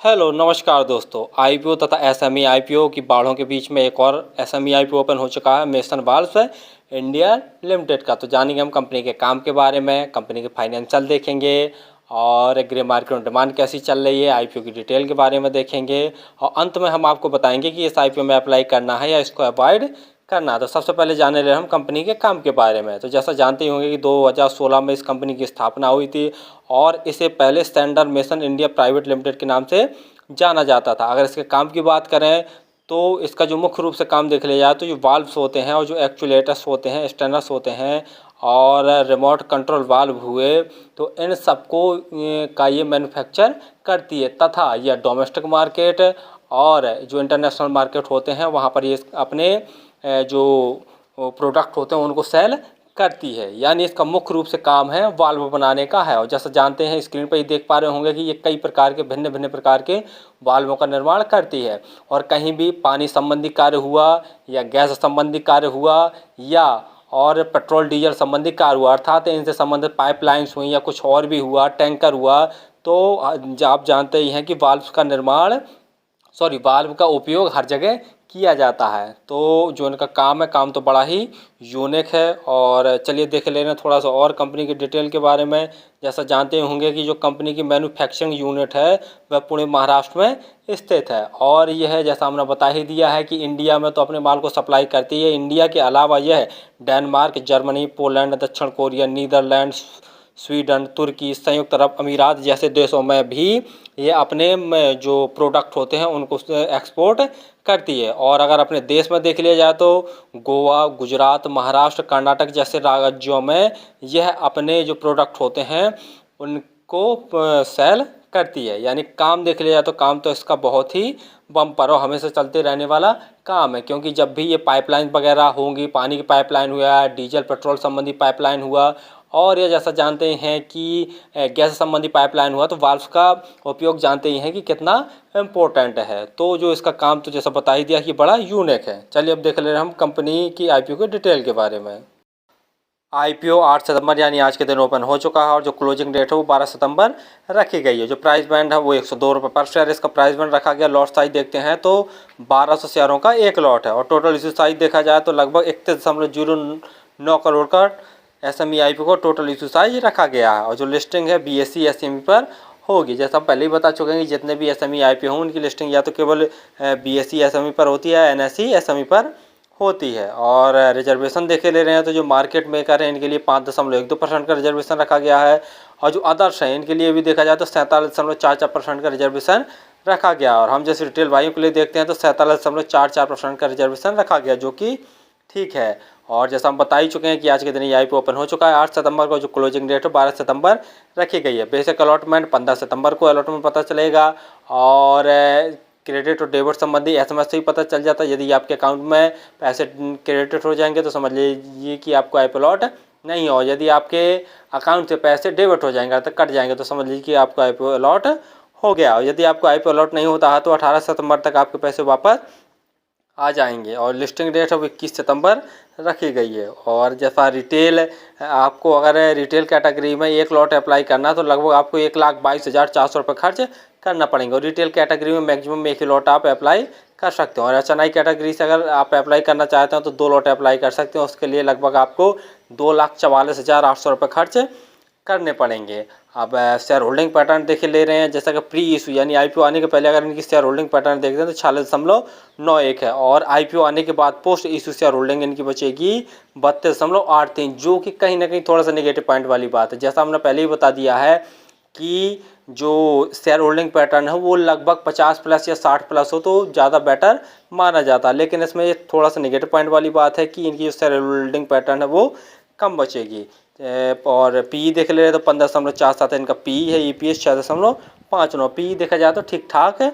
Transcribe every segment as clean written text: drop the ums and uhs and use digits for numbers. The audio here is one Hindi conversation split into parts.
हेलो नमस्कार दोस्तों। आईपीओ तथा एसएमई आईपीओ की बाढ़ों के बीच में एक और एसएमई आईपीओ ओपन हो चुका है मेसन वाल्व्स इंडिया लिमिटेड का। तो जानेंगे हम कंपनी के काम के बारे में, कंपनी के फाइनेंशियल देखेंगे और ग्रे मार्केट में डिमांड कैसी चल रही है, आईपीओ की डिटेल के बारे में देखेंगे और अंत में हम आपको बताएंगे कि इस आईपीओ में अप्लाई करना है या इसको अवॉइड करना। तो सबसे पहले जाने रहे हम कंपनी के काम के बारे में। तो जैसा जानते ही होंगे कि 2016 में इस कंपनी की स्थापना हुई थी और इसे पहले standard mason India private limited के नाम से जाना जाता था। अगर इसके काम की बात करें तो इसका जो मुख्य रूप से काम देख लिया जाए तो जो वाल्व्स होते हैं और जो एक्चुएटर्स होते हैं, स्टेनर्स होते हैं और रिमोट कंट्रोल वाल्व हुए, तो इन सबको का ये मैन्युफैक्चर करती है तथा यह डोमेस्टिक मार्केट और जो इंटरनेशनल मार्केट होते हैं वहाँ पर ये अपने जो प्रोडक्ट होते हैं उनको सेल करती है। यानी इसका मुख्य रूप से काम है वाल्व बनाने का है। और जैसा जानते हैं स्क्रीन पर ही देख पा रहे होंगे कि ये कई प्रकार के भिन्न भिन्न प्रकार के वाल्वों का निर्माण करती है। और कहीं भी पानी संबंधी कार्य हुआ या गैस संबंधी कार्य हुआ या और पेट्रोल डीजल संबंधी कार्य हुआ, अर्थात इनसे संबंधित पाइपलाइंस हुई या कुछ और भी हुआ, टैंकर हुआ, तो आप जानते ही हैं कि वाल्व का उपयोग हर जगह किया जाता है। तो जो इनका काम है, काम तो बड़ा ही यूनिक है। और चलिए देख ले रहे हैं थोड़ा सा और कंपनी की डिटेल के बारे में। जैसा जानते होंगे कि जो कंपनी की मैन्युफैक्चरिंग यूनिट है वह पुणे महाराष्ट्र में स्थित है और यह जैसा हमने बता ही दिया है कि इंडिया में तो अपने माल को सप्लाई करती है। इंडिया के अलावा यह डेनमार्क, जर्मनी, पोलैंड, दक्षिण कोरिया, नीदरलैंड, स्वीडन, तुर्की, संयुक्त अरब अमीरात जैसे देशों में भी ये अपने जो प्रोडक्ट होते हैं उनको एक्सपोर्ट करती है। और अगर अपने देश में देख लिया जाए तो गोवा, गुजरात, महाराष्ट्र, कर्नाटक जैसे राज्यों में यह अपने जो प्रोडक्ट होते हैं उनको सेल करती है। यानी काम देख लिया जाए तो काम तो इसका बहुत ही बम्पर और हमेशा चलते रहने वाला काम है, क्योंकि जब भी ये पाइपलाइन वगैरह होंगी, पानी की पाइपलाइन हुआ, डीजल पेट्रोल संबंधी पाइपलाइन हुआ और ये जैसा जानते हैं कि गैस संबंधी पाइपलाइन हुआ, तो वाल्व का उपयोग जानते ही हैं कि कितना इम्पोर्टेंट है। तो जो इसका काम तो जैसा बता ही दिया कि बड़ा यूनिक है। चलिए अब देख ले रहे हैं हम कंपनी की आईपीओ के डिटेल के बारे में। आईपीओ 8 सितंबर यानी आज के दिन ओपन हो चुका है और जो क्लोजिंग डेट है वो 12 सितंबर रखी गई है। जो प्राइस बैंड है वो 102 रुपये पर शेयर इसका प्राइस बैंड रखा गया। लॉट साइज देखते हैं तो 1200 शेयरों का एक लॉट है और टोटल इशू साइज देखा जाए तो लगभग 31.09 करोड़ का एसएमई आईपीओ को टोटल इशू साइज रखा गया है। और जो लिस्टिंग है बीएसई एसएमई पर होगी। जैसा हम पहले ही बता चुके हैं कि जितने भी एसएमई आईपीओ हों उनकी लिस्टिंग या तो केवल बीएसई एसएमई पर होती है, एनएसई एसएमई पर होती है। और रिजर्वेशन देखे ले रहे हैं तो जो मार्केट मेकर हैं इनके लिए 5.12% का रिजर्वेशन रखा गया है और जो अदर्स हैं इनके लिए भी देखा जाए तो 47.44% का रिजर्वेशन रखा गया। और हम जैसे रिटेल भाइयों के लिए देखते हैं तो 47.44% का रिजर्वेशन रखा गया, जो कि ठीक है। और जैसा हम बता ही चुके हैं कि आज के दिन ये आईपीओ ओपन हो चुका है। 8 सितंबर को जो क्लोजिंग डेट है 12 सितंबर रखी गई है। बेसिक अलॉटमेंट 15 सितंबर को अलॉटमेंट पता चलेगा और क्रेडिट और डेबिट संबंधी एसएमएस से ही पता चल जाता है। यदि आपके अकाउंट में पैसे क्रेडिट हो जाएंगे तो समझ लीजिए कि आपको आईपीओ अलॉट नहीं हो। यदि आपके अकाउंट से पैसे डेबिट हो जाएंगे तो कट जाएंगे तो समझ लीजिए कि आपको आईपीओ अलॉट हो गया। और यदि आपको आईपीओ अलॉट नहीं होता है तो 18 सितंबर तक आपके पैसे वापस आ जाएंगे। और लिस्टिंग डेट है वो 21 सितंबर रखी गई है। और जैसा रिटेल, आपको अगर रिटेल कैटेगरी में एक लॉट अप्लाई करना है तो लगभग आपको 1,22,400 रुपये खर्च करना पड़ेंगे। और रिटेल कैटेगरी में मैक्सिमम एक ही लॉट आप अप्लाई कर सकते हो। और एचएनआई कैटेगरी से अगर आप अप्लाई करना चाहते हैं तो 2 लॉट अप्लाई कर सकते हो। उसके लिए लगभग आपको 2,44,800 रुपये खर्च करने पड़ेंगे। अब शेयर होल्डिंग पैटर्न देखे ले रहे हैं। जैसा कि प्री इशू यानी आईपीओ आने के पहले अगर इनकी शेयर होल्डिंग पैटर्न देखते हैं तो 46.91 है और आईपीओ आने के बाद पोस्ट इशू शेयर होल्डिंग इनकी बचेगी 32.83, जो कि कहीं ना कहीं थोड़ा सा नेगेटिव पॉइंट वाली बात है। जैसा हमने पहले ही बता दिया है कि जो शेयर होल्डिंग पैटर्न है वो लगभग 50+ या 60+ हो तो ज़्यादा बेटर माना जाता है। लेकिन इसमें ये थोड़ा सा नेगेटिव पॉइंट वाली बात है कि इनकी जो शेयर होल्डिंग पैटर्न है वो कम बचेगी। और पी देख ले रहे तो 15.47 इनका पी है। ईपीएस 6.59। पी देखा जाए तो ठीक ठाक है।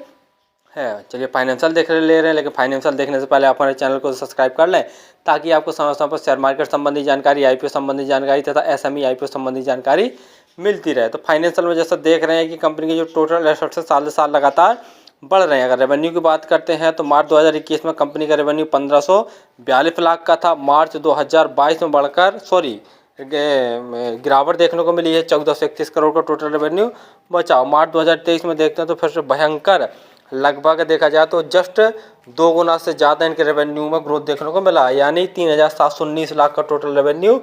चलिए फाइनेंशियल देख ले रहे हैं, लेकिन फाइनेंशियल देखने से पहले आप हमारे चैनल को सब्सक्राइब कर लें ताकि आपको समय समय पर शेयर मार्केट संबंधी जानकारी, आईपीओ संबंधी जानकारी तथा एसएमई आईपीओ संबंधी जानकारी मिलती रहे। तो फाइनेंशियल में जैसा देख रहे हैं कि कंपनी के जो टोटल एसेट्स है साल से साल लगातार बढ़ रहे हैं। अगर रेवेन्यू की बात करते हैं तो मार्च 2021 में कंपनी का रेवेन्यू 1542 लाख का था। मार्च 2022 में बढ़कर गिरावट देखने को मिली है। 1431 करोड़ का टोटल रेवेन्यू बचा। मार्च 2023 में देखते हैं तो फिर से भयंकर, लगभग देखा जाए तो जस्ट 2 गुना से ज़्यादा इनके रेवेन्यू में ग्रोथ देखने को मिला, यानी 3719 लाख का टोटल रेवेन्यू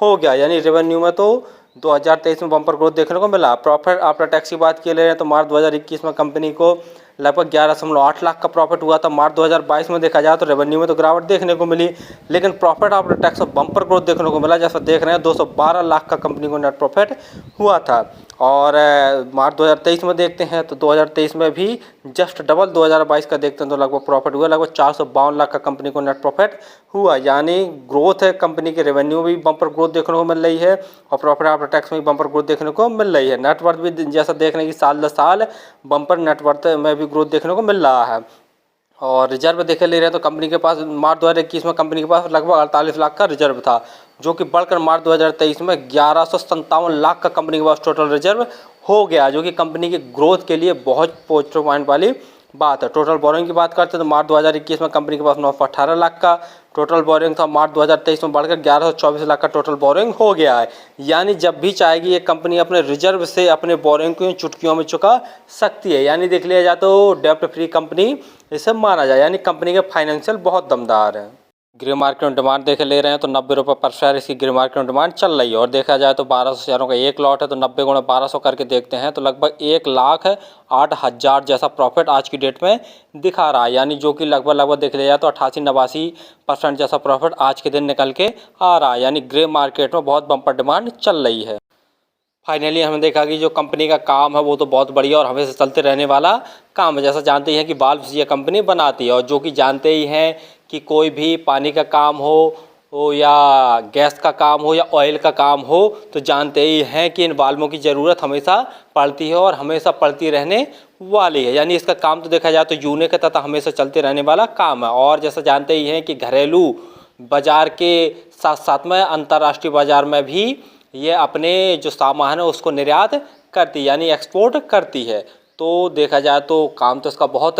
हो गया। यानी रेवेन्यू में तो 2023 में बम्पर ग्रोथ देखने को मिला। प्रॉफिट आफ्टर टैक्स की बात किए ले रहे हैं तो मार्च 2021 में कंपनी को लगभग 11.8 लाख का प्रॉफिट हुआ था। मार्च 2022 में देखा जाए तो रेवेन्यू में तो गिरावट देखने को मिली, लेकिन profit after tax bumper growth देखने को मिला। जैसा देख रहे हैं 212 लाख का कंपनी को नेट प्रॉफिट हुआ था। और मार्च 2023 में देखते हैं तो 2023 में भी जस्ट डबल 2022 का देखते हैं तो लगभग प्रॉफिट हुआ, लगभग 452 लाख का कंपनी को नेट प्रॉफिट हुआ। यानी ग्रोथ है, कंपनी के रेवेन्यू भी बम्पर ग्रोथ देखने को मिल रही है और प्रॉफिट आफ्टर टैक्स में भी बम्पर ग्रोथ देखने को मिल रही है। नेटवर्थ भी जैसा देख रहे हैं कि साल दर साल बम्पर नेटवर्थ में भी ग्रोथ देखने को मिल रहा है। और रिजर्व देखे ले रहे हैं तो कंपनी के पास मार्च 2021 में कंपनी के पास लगभग 48 लाख का रिजर्व था, जो कि बढ़कर मार्च 2023 में 1157 लाख का कंपनी के पास टोटल रिजर्व हो गया, जो कि कंपनी की ग्रोथ के लिए बहुत पॉजिटिव पॉइंट वाली बात है। टोटल बोरिंग की बात करते हैं तो मार्च 2021 में कंपनी के पास 918 लाख का टोटल बोरिंग था। मार्च 2023 में बढ़कर 1124 लाख का टोटल बोरिंग हो गया है। यानी जब भी चाहेगी ये कंपनी अपने रिजर्व से अपने बोरिंग को चुटकियों में चुका सकती है। यानी देख लिया जाए तो डेब्ट फ्री कंपनी इसे माना जाए, यानी कंपनी के फाइनेंशियल बहुत दमदार है। ग्रे मार्केट में डिमांड देखे ले रहे हैं तो 90 रुपये पर शेयर इसकी ग्रे मार्केट में डिमांड चल रही है। और देखा जाए तो 1200 शेयरों का एक लॉट है तो 90 गुणा 1200 करके देखते हैं तो लगभग 1,08,000 जैसा प्रॉफिट आज की डेट में दिखा रहा है। यानी जो कि लगभग देख लिया जाए तो 88-89% जैसा प्रॉफिट आज के दिन निकल के आ रहा है। यानी ग्रे मार्केट में बहुत बम्पर डिमांड चल रही है। फाइनली हमने देखा कि जो कंपनी का काम है वो तो बहुत बढ़िया और हमेशा चलते रहने वाला काम है। जैसा जानते ही हैं कि बाल्ब्स ये कंपनी बनाती है, और जो कि जानते ही हैं कि कोई भी पानी का काम हो या गैस का काम हो या ऑयल का काम हो तो जानते ही हैं कि इन बाल्बों की ज़रूरत हमेशा पड़ती है और हमेशा पड़ती रहने वाली है। यानी इसका काम तो देखा जाए तो यूनिक है तथा हमेशा चलते रहने वाला काम है। और जैसा जानते ही हैं कि घरेलू बाज़ार के साथ साथ में अंतर्राष्ट्रीय बाज़ार में भी ये अपने जो सामान है उसको निर्यात करती है, यानी एक्सपोर्ट करती है। तो देखा जाए तो काम तो इसका बहुत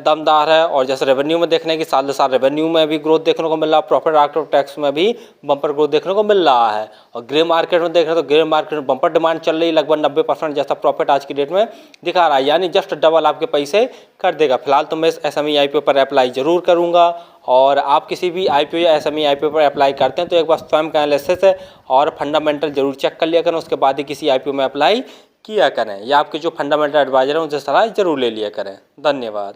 दमदार है। और जैसे रेवेन्यू में देखने की साल दर साल रेवेन्यू में भी ग्रोथ देखने को मिल रहा है, प्रॉफिट आफ्टर टैक्स में भी बम्पर ग्रोथ देखने को मिल रहा है। और ग्रे मार्केट में देख रहे हैं तो ग्रे मार्केट में बम्पर डिमांड चल रही है, लगभग 90% जैसा प्रॉफिट आज की डेट में दिखा रहा है। यानी जस्ट डबल आपके पैसे कर देगा। फिलहाल तो मैं इस SME IPO पर अप्लाई ज़रूर करूँगा। और आप किसी भी IPO या SME IPO पर अप्लाई करते हैं तो एक बार स्वयं का एनालिसिस और फंडामेंटल जरूर चेक कर लिया करें, उसके बाद ही किसी IPO में अप्लाई किया करें, या आपके जो फंडामेंटल एडवाइजर हैं उनसे सलाह जरूर ले लिया करें। धन्यवाद।